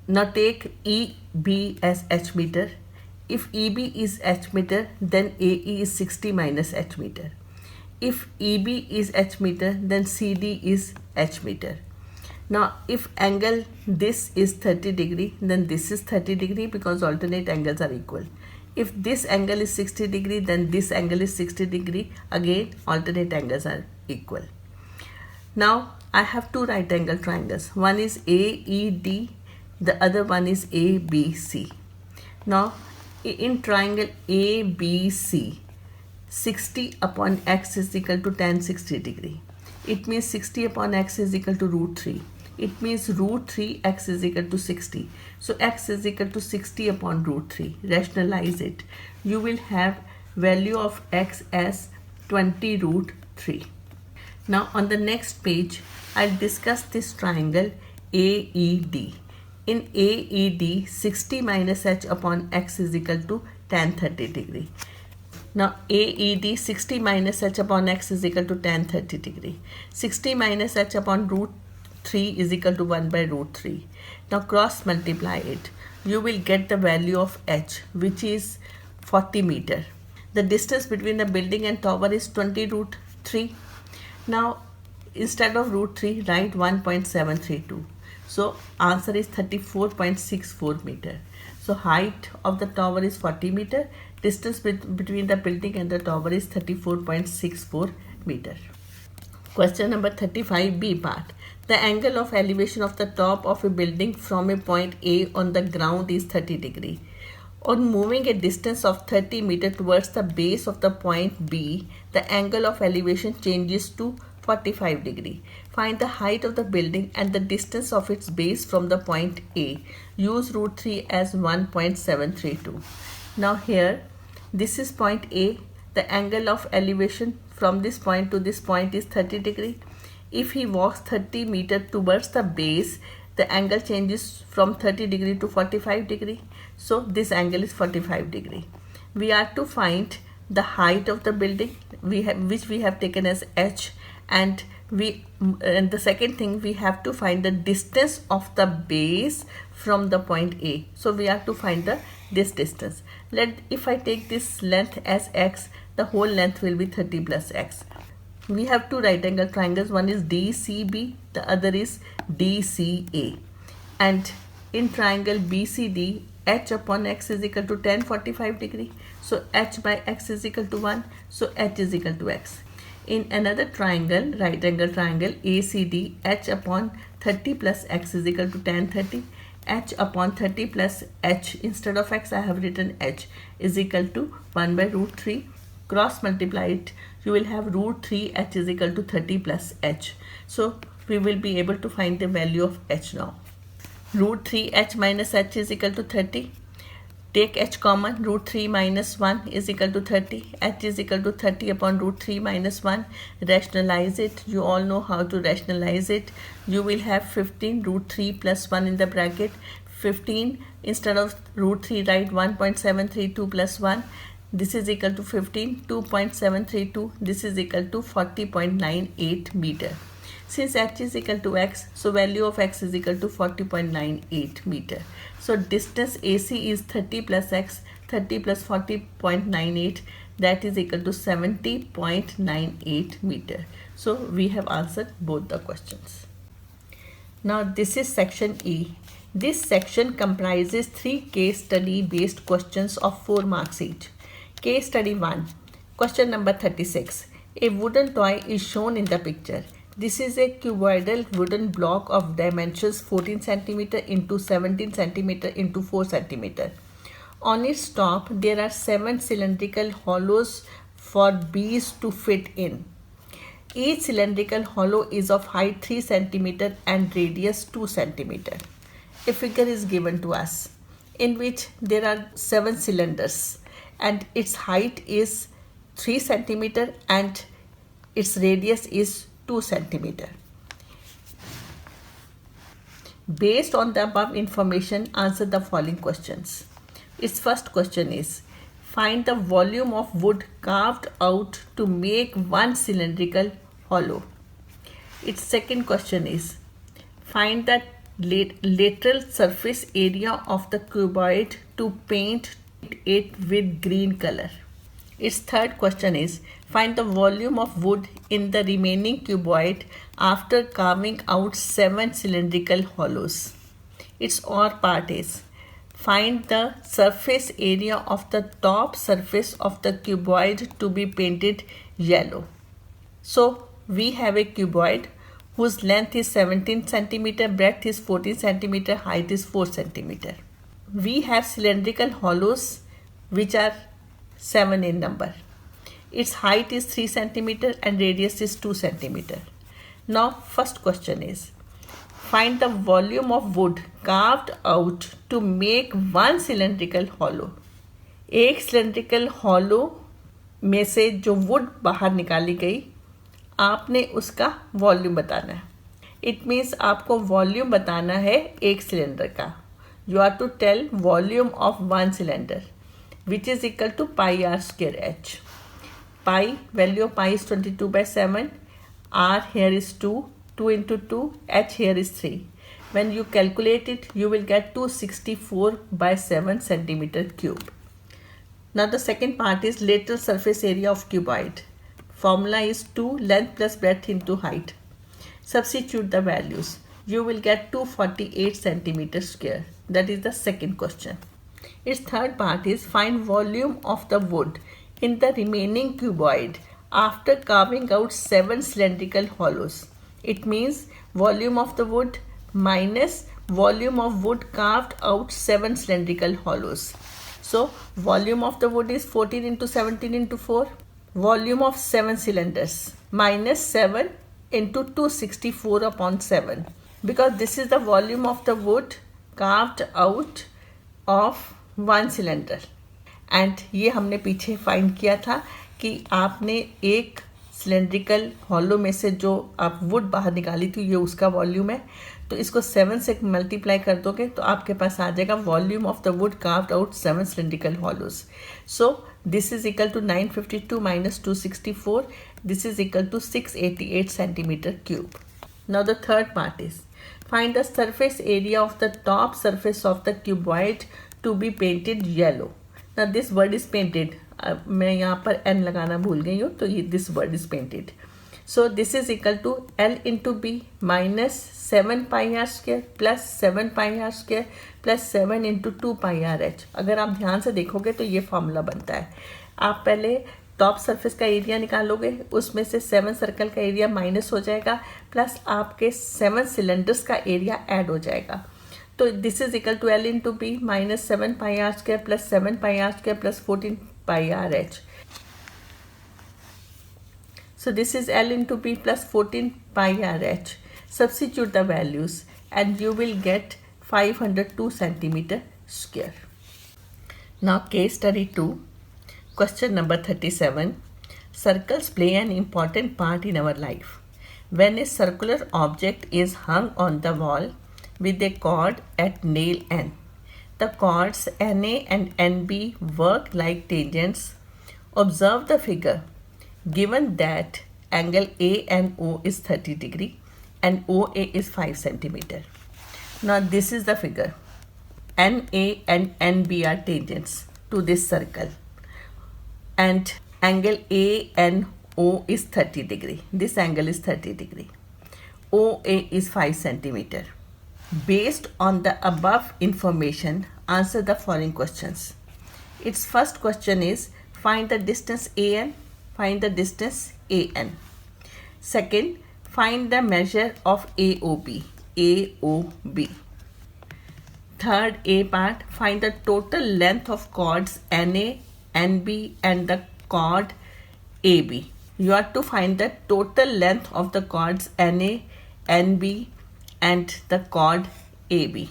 Now take EB as H meter. If EB is H meter, then AE is 60 minus H meter. If EB is H meter, then CD is H meter. Now if angle this is 30 degree, then this is 30 degree because alternate angles are equal. If this angle is 60 degree, then this angle is 60 degree. Again alternate angles are equal. Now I have two right angle triangles. One is AED, the other one is ABC. Now in triangle ABC, 60 upon x is equal to tan 60 degree. It means 60 upon x is equal to root 3. It means root 3 x is equal to 60. So x is equal to 60 upon root 3. Rationalize it. You will have value of x as 20 root 3. Now on the next page, I'll discuss this triangle AED. In AED, 60 minus h upon x is equal to tan 30 degree. Now AED, 60 minus h upon x is equal to tan 30 degree. 60 minus h upon root 3 is equal to 1 by root 3. Now cross multiply it. You will get the value of h, which is 40 meter. The distance between the building and tower is 20 root 3. Now instead of root 3, write 1.732. So answer is 34.64 meter. So height of the tower is 40 meter. Distance between the building and the tower is 34.64 meter. Question number 35, B part. The angle of elevation of the top of a building from a point A on the ground is 30 degree. On moving a distance of 30 meter towards the base of the point B, the angle of elevation changes to 45 degree. Find the height of the building and the distance of its base from the point A. Use root 3 as 1.732. Now here, this is point A. The angle of elevation from this point to this point is 30 degree. If he walks 30 meter towards the base, the angle changes from 30 degree to 45 degree. So this angle is 45 degree. We are to find the height of the building, which we have taken as h, and the second thing, we have to find the distance of the base from the point A. So we have to find this distance. If I take this length as x, the whole length will be 30 plus x. We have two right angle triangles. One is DCB, the other is DCA. And in triangle BCD, h upon x is equal to tan 45 degree. So h by x is equal to 1. So h is equal to x. In another triangle, right angle triangle ACD, h upon 30 plus x is equal to tan 30. H upon 30 plus h, instead of x I have written h, is equal to 1 by root 3. Cross multiply it. You will have root 3 h is equal to 30 plus h. So we will be able to find the value of h now. Root 3 h minus h is equal to 30. Take h common. Root 3 minus 1 is equal to 30. H is equal to 30 upon root 3 minus 1. Rationalize it. You all know how to rationalize it. You will have 15 root 3 plus 1 in the bracket. 15, instead of root 3, write 1.732 plus 1. This is equal to 15. 2.732. This is equal to 40.98 meter. Since h is equal to x, so value of x is equal to 40.98 meter. So distance AC is 30 plus x, 30 plus 40.98, that is equal to 70.98 meter. So we have answered both the questions. Now this is section E. This section comprises 3 case study based questions of 4 marks each. Case study 1. Question number 36. A wooden toy is shown in the picture. This is a cuboidal wooden block of dimensions 14 cm into 17 cm into 4 cm. On its top, there are 7 cylindrical hollows for bees to fit in. Each cylindrical hollow is of height 3 cm and radius 2 cm. A figure is given to us in which there are 7 cylinders and its height is 3 cm and its radius is 2 cm. Based on the above information, answer the following questions. Its first question is, find the volume of wood carved out to make one cylindrical hollow. Its second question is, find the lateral surface area of the cuboid to paint it with green color. Its third question is, find the volume of wood in the remaining cuboid after carving out 7 cylindrical hollows. Its OR part is, find the surface area of the top surface of the cuboid to be painted yellow. So we have a cuboid whose length is 17 cm, breadth is 14 cm, height is 4 cm. We have cylindrical hollows which are 7 in number. Its height is 3 cm and radius is 2 cm. Now first question is, find the volume of wood carved out to make one cylindrical hollow. एक cylindrical hollow में से जो wood बाहर निकाली गई, आपने उसका volume बताना है. इट मीन्स आपको वॉल्यूम बताना है एक सिलेंडर का. You are to tell volume of one cylinder which is equal to pi r square h. Pi, value of pi is 22/7, r here is 2, 2 into 2, h here is 3. When you calculate it, you will get 264/7 centimeter cube. Now the second part is lateral surface area of cuboid. Formula is 2 length plus breadth into height. Substitute the values. You will get 248 centimeter square. That is the second question. Its third part is find volume of the wood in the remaining cuboid after carving out 7 cylindrical hollows. It means volume of the wood minus volume of wood carved out 7 cylindrical hollows. So volume of the wood is 14 into 17 into 4. Volume of 7 cylinders minus 7 into 264 upon 7, because this is the volume of the wood carved out of one cylinder. And ये हमने पीछे find किया था कि आपने एक cylindrical hollow में से जो आप वुड बाहर निकाली थी, ये उसका वॉल्यूम है. तो इसको 7 से मल्टीप्लाई कर दोगे तो आपके पास आ जाएगा volume of the wood carved out 7 cylindrical hollows. So this is equal to 952 minus 264. This is equal to 688 centimeter cube. Now the third part is find the surface area of the top surface of the cuboid to be painted yellow. Now this word is painted. मैं यहाँ पर n लगाना भूल गई हूँ, तो ये this word is painted. So this is equal to L into B minus 7 pi r square plus 7 pi r square plus 7 into 2 pi r h. अगर आप ध्यान से देखोगे तो ये फॉर्मूला बनता है. आप पहले टॉप सरफेस का एरिया निकालोगे, उसमें से 7 सर्कल का एरिया माइनस हो जाएगा प्लस आपके 7 सिलेंडर्स का एरिया ऐड हो जाएगा. तो this is equal to L into b minus 7 pi r square plus 7 pi r square plus 14 pi r h. So this is L into B plus 14 pi r h. Substitute the values and you will get 502 centimeter square. Now case study 2. Question number 37. Circles play an important part in our life. When a circular object is hung on the wall with a cord at nail N, the chords NA and NB work like tangents. Observe the figure. Given that angle A and O is 30 degree and OA is 5 centimeter. Now this is the figure. NA and NB are tangents to this circle, and angle ANO is 30 degree. This angle is 30 degree. OA is 5 centimeter. Based on the above information, answer the following questions. Its first question is find the distance AN. Find the distance AN. Second, find the measure of AOB. AOB. Third A part, find the total length of chords NA, NB and the chord AB. You have to find the total length of the chords NA, NB and the chord AB.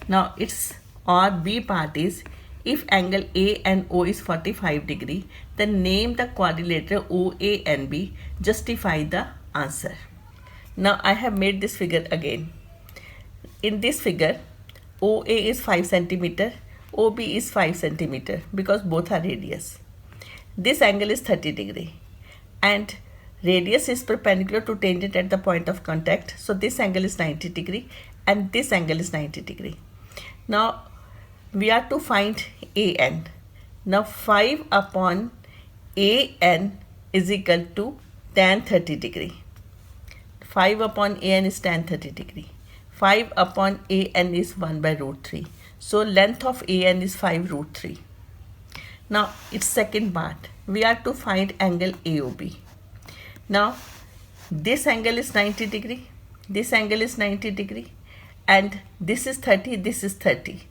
Now its or B part is if angle A and O is 45 degree, then name the quadrilateral OA and B. Justify the answer. Now I have made this figure again. In this figure, OA is 5 centimeter, OB is 5 centimeter because both are radius. This angle is 30 degree and radius is perpendicular to tangent at the point of contact. So this angle is 90 degree and this angle is 90 degree. Now we are to find AN. Now 5 upon AN is equal to tan 30 degree. 5 upon AN is tan 30 degree. 5 upon AN is 1 by root 3. So length of AN is 5 root 3. Now its second part. We are to find angle AOB. Now this angle is 90 degree. This angle is 90 degree. And this is 30. This is 30.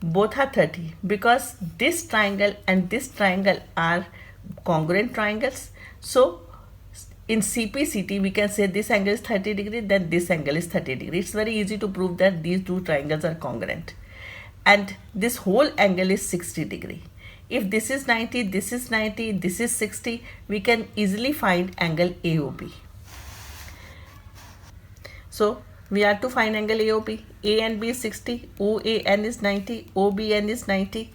Both are 30 because this triangle and this triangle are congruent triangles. So in CPCT, we can say this angle is 30 degree, then this angle is 30 degree. It's very easy to prove that these two triangles are congruent. And this whole angle is 60 degree. If this is 90, this is 90, this is 60, we can easily find angle AOB. So we are to find angle AOB. A and B is 60, OAN is 90, OBN is 90.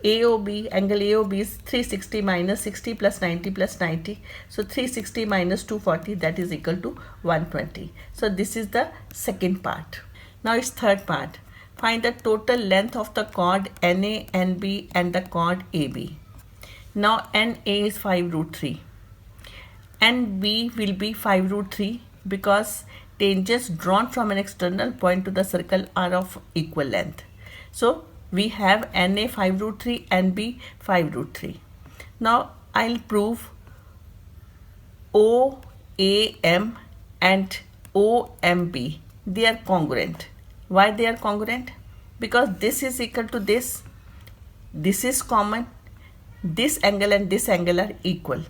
AOB, angle AOB is 360 minus 60 plus 90 plus 90. So 360 minus 240, that is equal to 120. So this is the second part. Now its third part. Find the total length of the chord NA, NB and the chord AB. Now NA is 5 root 3. NB will be 5 root 3 because tangents drawn from an external point to the circle are of equal length. So we have NA 5 root 3, NB 5 root 3. Now I'll prove OAM and OMB. They are congruent. Why they are congruent? Because this is equal to this. This is common. This angle and this angle are equal.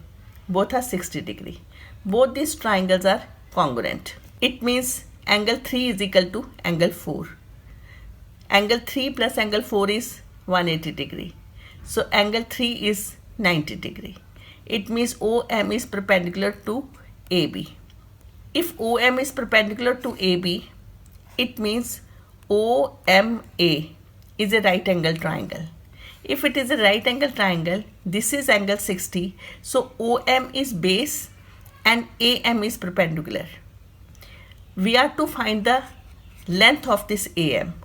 Both are 60 degree. Both these triangles are congruent. It means angle 3 is equal to angle 4. Angle 3 plus angle 4 is 180 degree. So angle 3 is 90 degree. It means OM is perpendicular to AB. If OM is perpendicular to AB, it means OMA is a right angle triangle. If it is a right angle triangle, this is angle 60. So OM is base and AM is perpendicular. We are to find the length of this AM.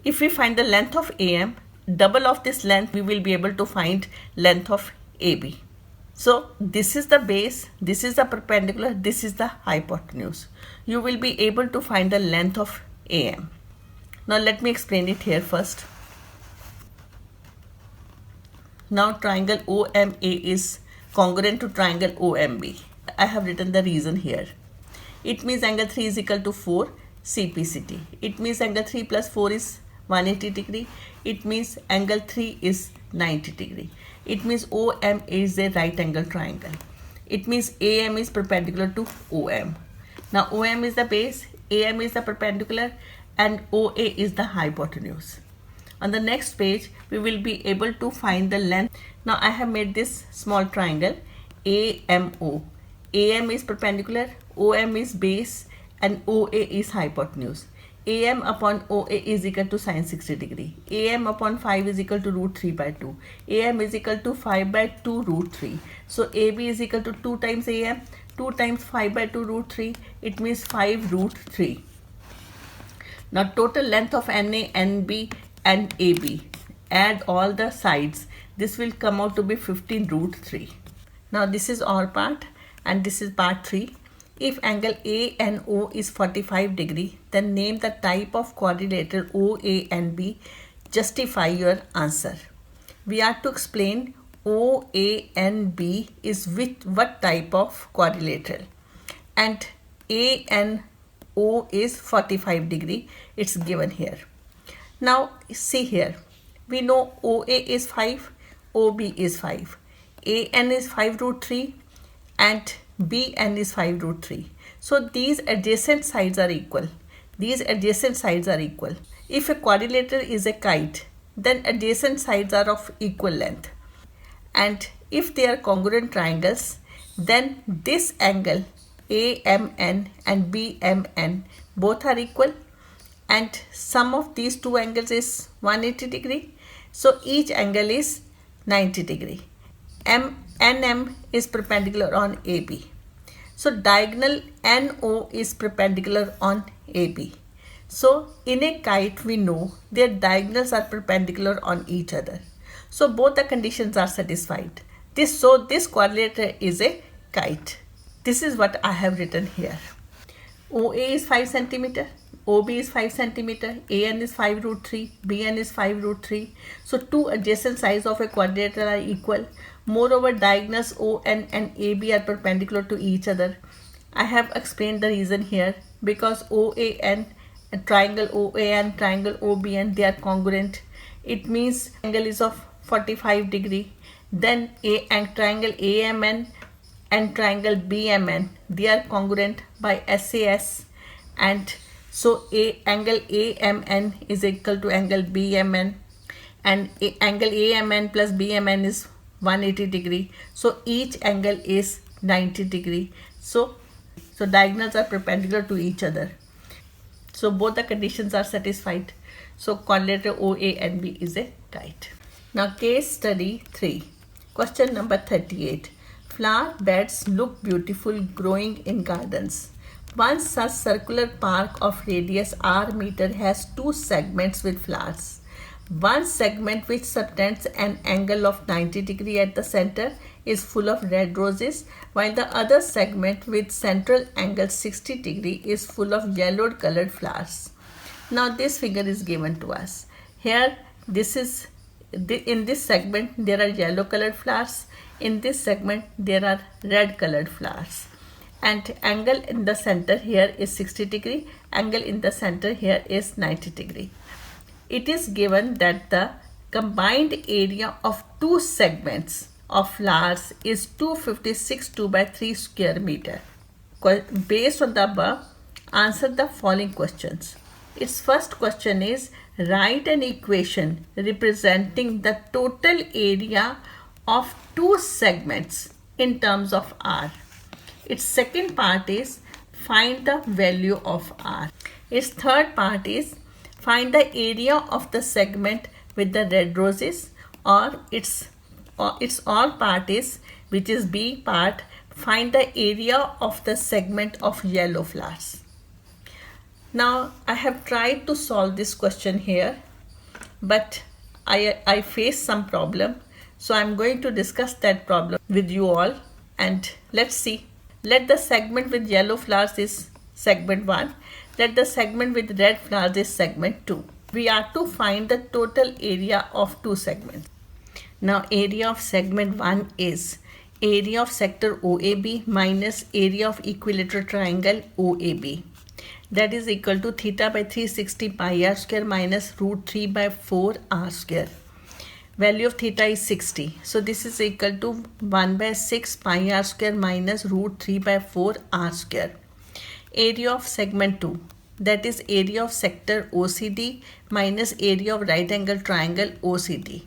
If we find the length of AM, double of this length, we will be able to find length of AB. So this is the base, this is the perpendicular, this is the hypotenuse. You will be able to find the length of AM. Now let me explain it here first. Now triangle OMA is congruent to triangle OMB. I have written the reason here. It means angle 3 is equal to 4 CPCT. It means angle 3 plus 4 is 180 degree. It means angle 3 is 90 degree. It means OM is a right angle triangle. It means AM is perpendicular to OM. Now OM is the base, AM is the perpendicular and OA is the hypotenuse. On the next page, we will be able to find the length. Now I have made this small triangle AMO. AM is perpendicular, OM is base and OA is hypotenuse. AM upon OA is equal to sin 60 degree. AM upon 5 is equal to root 3 by 2. AM is equal to 5 by 2 root 3. So AB is equal to 2 times AM. 2 times 5 by 2 root 3, it means 5 root 3. Now total length of NA, NB and AB. Add all the sides. This will come out to be 15 root 3. Now this is our part and this is part 3. If angle ANO is 45 degree, then name the type of quadrilateral OA and B. Justify your answer. We are to explain OA and B is what type of quadrilateral, and ANO is 45 degree. It's given here. Now see here, we know OA is 5, OB is 5, AN is 5 root 3 and BN is 5 root 3. So these adjacent sides are equal. These adjacent sides are equal. If a quadrilateral is a kite, then adjacent sides are of equal length. And if they are congruent triangles, then this angle AMN and BMN both are equal, and sum of these two angles is 180 degree. So each angle is 90 degree. NM is perpendicular on AB. So diagonal NO is perpendicular on AB. So in a kite we know their diagonals are perpendicular on each other. So both the conditions are satisfied. This quadrilateral is a kite. This is what I have written here. OA is 5 centimeter, OB is 5 centimeter, AN is 5 root 3, BN is 5 root 3. So two adjacent sides of a quadrilateral are equal. Moreover, diagonals ON and AB are perpendicular to each other. I have explained the reason here because OAN, triangle OAN, triangle OBN, they are congruent. It means angle is of 45 degree. Then triangle AMN and triangle BMN, they are congruent by SAS, and so angle AMN is equal to angle BMN, and angle AMN plus BMN is 180 degree. So each angle is 90 degree. So diagonals are perpendicular to each other. So both the conditions are satisfied. So quadrilateral OA and B is a kite. Now case study 3. Question number 38. Flower beds look beautiful growing in gardens. One such circular park of radius r meter has two segments with flowers. One segment which subtends an angle of 90 degree at the center is full of red roses, while the other segment with central angle 60 degree is full of yellow colored flowers. Now this figure is given to us. Here in this segment there are yellow colored flowers. In this segment there are red colored flowers, and angle in the center here is 60 degree, angle in the center here is 90 degree. It is given that the combined area of two segments of flowers is 256 2/3 square meter. Based on the above, answer the following questions. Its first question is, write an equation representing the total area of two segments in terms of R. Its second part is, find the value of R. Its third part is, find the area of the segment with the red roses, or its all part is, which is B part, find the area of the segment of yellow flowers. Now I have tried to solve this question here, but I faced some problem. So I'm going to discuss that problem with you all, and let's see. Let the segment with yellow flowers is segment 1. Let the segment with red flowers is segment 2. We are to find the total area of two segments. Now area of segment 1 is area of sector OAB minus area of equilateral triangle OAB. That is equal to theta by 360 pi r square minus root 3 by 4 r square. Value of theta is 60. So this is equal to 1 by 6 pi r square minus root 3 by 4 r square. Area of segment 2, that is area of sector OCD minus area of right angle triangle OCD.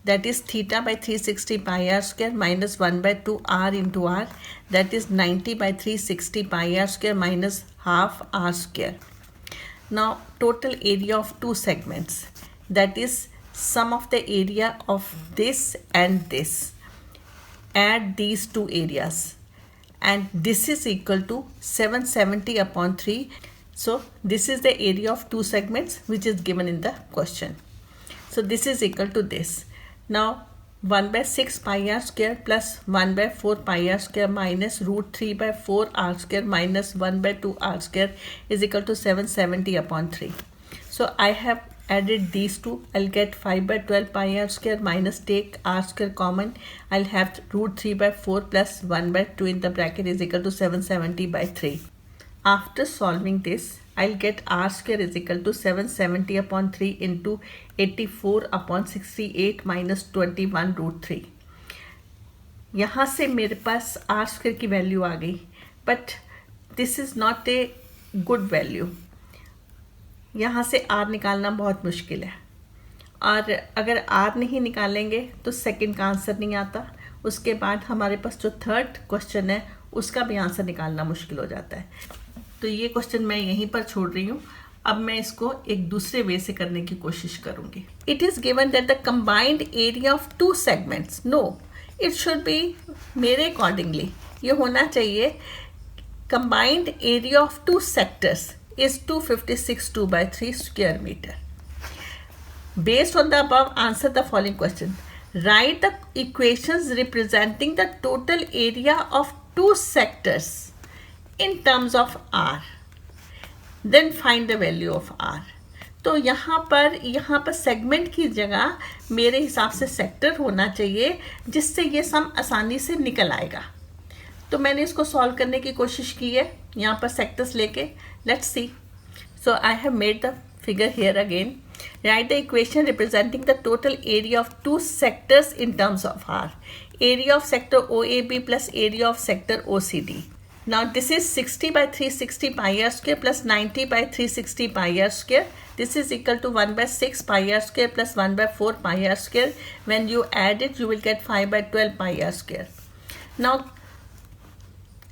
That is theta by 360 pi r square minus 1 by 2 r into r. That is 90 by 360 pi r square minus half r square. Now total area of two segments, that is sum of the area of this and this. Add these two areas and this is equal to 770 upon 3. So this is the area of two segments which is given in the question. So this is equal to this. Now 1 by 6 pi r square plus 1 by 4 pi r square minus root 3 by 4 r square minus 1 by 2 r square is equal to 770 upon 3. So I have added these two. I'll get 5 by 12 pi r square minus take r square common. I'll have root 3 by 4 plus 1 by 2 in the bracket is equal to 770 by 3. After solving this, I'll get r square is equal to 770 upon 3 into 84 upon 68 minus 21 root 3. यहाँ से मेरे पास r square की value आ गई, but this is not a good value. यहाँ से r निकालना बहुत मुश्किल है, और अगर r नहीं निकालेंगे तो सेकंड का आंसर नहीं आता. उसके बाद हमारे पास जो थर्ड क्वेश्चन है उसका भी आंसर निकालना मुश्किल हो जाता है. तो ये क्वेश्चन मैं यहीं पर छोड़ रही हूँ. अब मैं इसको एक दूसरे वे से करने की कोशिश करूँगी. It is given that the combined area of two segments. No, it should be, मेरे अकॉर्डिंगली ये होना चाहिए combined area of two sectors is 256 2 by 3 square meter. Based on the above, answer the following question. Write the equations representing the total area of two sectors in terms of r. Then find the value of r. तो यहाँ पर segment की जगह मेरे हिसाब से sector होना चाहिए, जिससे ये सम आसानी से निकल आएगा. तो मैंने इसको सॉल्व करने की कोशिश की है यहाँ पर सेक्टर्स लेके. Let's see. So I have made the figure here again. Write the equation representing the total area of two sectors in terms of r. Area of sector OAB plus area of sector OCD. Now this is 60 by 360 pi r square plus 90 by 360 pi r square. This is equal to 1 by 6 pi r square plus 1 by 4 pi r square. When you add it, you will get 5 by 12 pi r square. Now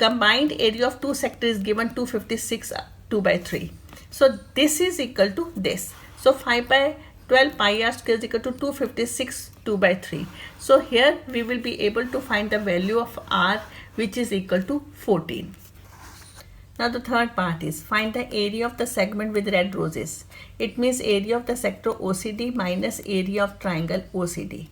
combined area of two sectors is given 256 2 by 3. So this is equal to this. So 5 by 12 pi r square is equal to 256 2 by 3. So here we will be able to find the value of r, which is equal to 14. Now the third part is find the area of the segment with red roses. It means area of the sector OCD minus area of triangle OCD.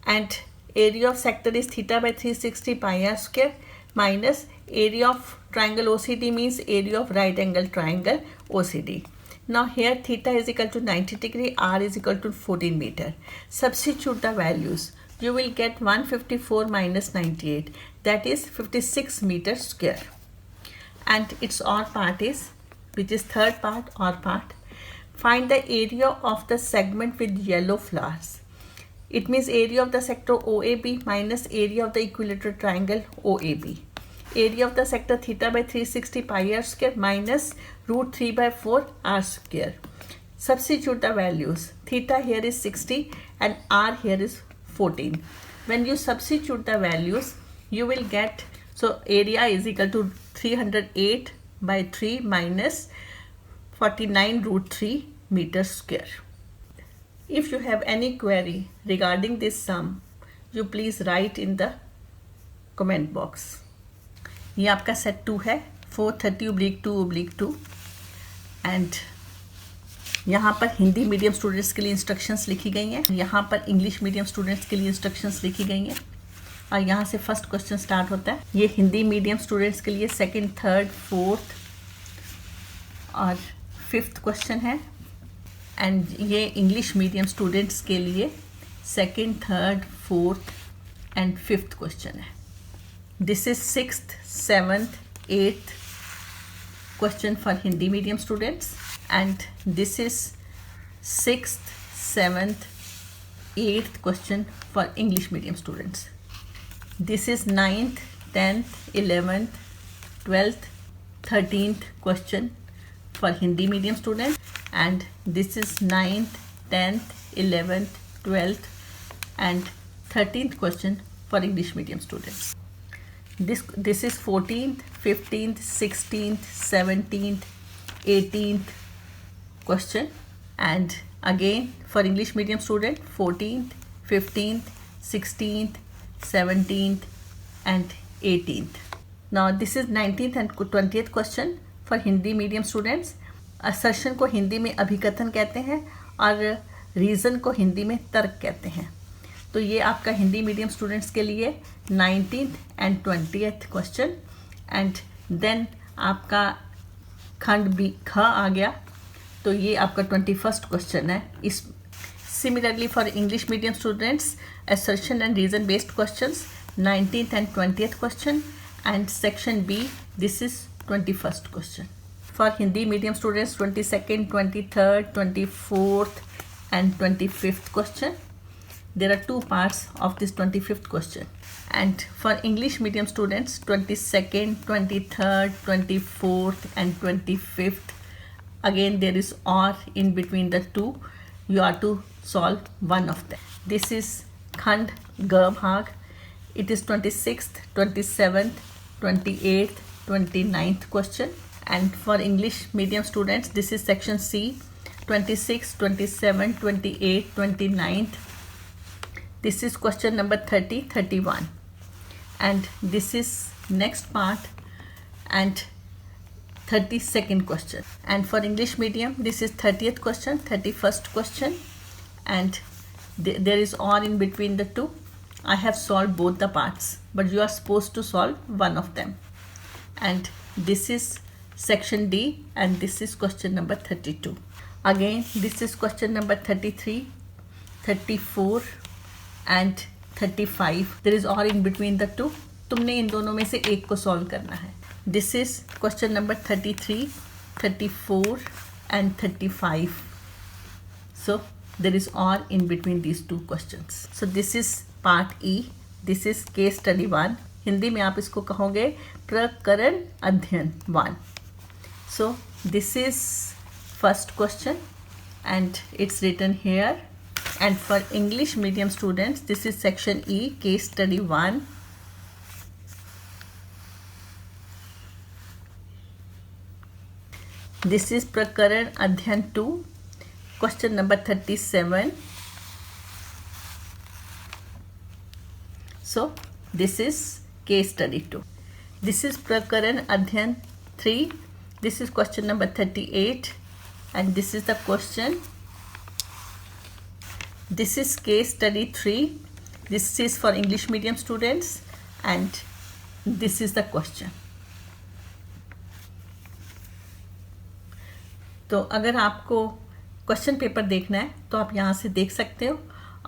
And area of sector is theta by 360 pi r square minus area of triangle OCD means area of right angle triangle OCD. Now here theta is equal to 90 degree, r is equal to 14 meter. Substitute the values. You will get 154 minus 98, that is 56 meter square. And its OR part is, which is third part, OR part. Find the area of the segment with yellow flowers. It means area of the sector OAB minus area of the equilateral triangle OAB. Area of the sector theta by 360 pi r square minus root 3 by 4 r square. Substitute the values. Theta here is 60 and r here is 14. When you substitute the values, you will get, so area is equal to 308 by 3 minus 49 root 3 meter square. If you have any query regarding this sum, you please write in the comment box. ये आपका set 2 है 430/2/2 and यहाँ पर Hindi medium students के लिए instructions लिखी गई हैं, यहाँ पर इंग्लिश मीडियम स्टूडेंट्स के लिए इंस्ट्रक्शंस लिखी गई हैं, और यहाँ से फर्स्ट क्वेश्चन स्टार्ट होता है. ये हिंदी मीडियम स्टूडेंट्स के लिए सेकंड, थर्ड, फोर्थ और फिफ्थ क्वेश्चन है, एंड ये इंग्लिश मीडियम स्टूडेंट्स के लिए second, third, fourth and fifth question है. This is 6th, 7th, 8th question for Hindi medium students, and this is 6th, 7th, 8th question for English medium students. This is 9th, 10th, 11th, 12th, 13th question for Hindi medium students, and this is 9th, 10th, 11th, 12th and 13th question for English medium students. This is 14th, 15th, 16th, 17th, 18th question, and again for English medium student 14th, 15th, 16th, 17th and 18th. Now this is 19th and 20th question for Hindi medium students. Assertion को हिंदी में अभिकथन कहते हैं और reason को हिंदी में तर्क कहते हैं. तो ये आपका हिंदी मीडियम स्टूडेंट्स के लिए 19th and 20th question. And then आपका खंड बी ख आ गया, तो ये आपका 21st क्वेश्चन है. इस similarly for English medium students assertion and reason based questions 19th and 20th question, and section B this is 21st question. For Hindi medium students 22nd, 23rd, 24th and 25th question. There are two parts of this 25th question. And for English medium students 22nd, 23rd, 24th and 25th, again there is or in between the two. You are to solve one of them. This is Khand G Bhag. It is 26th, 27th, 28th, 29th question. And for English medium students, this is section C, 26, 27, 28, 29th. This is question number 30, 31. And this is next part and 32nd question. And for English medium, this is 30th question, 31st question. And there is or in between the two. I have solved both the parts, but you are supposed to solve one of them. And this is section D, and this is question number 32. Again, this is question number 33, 34 and 35. There is or in between the two. तुमने इन दोनों में से एक को solve करना है. This is question number 33, 34 and 35. So there is or in between these two questions. So this is part E. This is case study 1. Hindi में आप इसको कहोगे प्रकरण अध्ययन 1. So this is first question and it's written here. And for English medium students, this is section E, case study 1. This is प्रकरण अध्ययन 2, question number 37. So this is case study 2. This is प्रकरण अध्ययन 3. This is question number 38 and this is the question. This is case study 3. This is for English medium students and this is the question. तो अगर आपको question paper देखना है तो आप यहाँ से देख सकते हो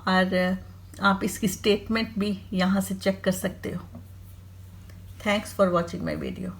और आप इसकी स्टेटमेंट भी यहाँ से चेक कर सकते हो. Thanks for watching my video.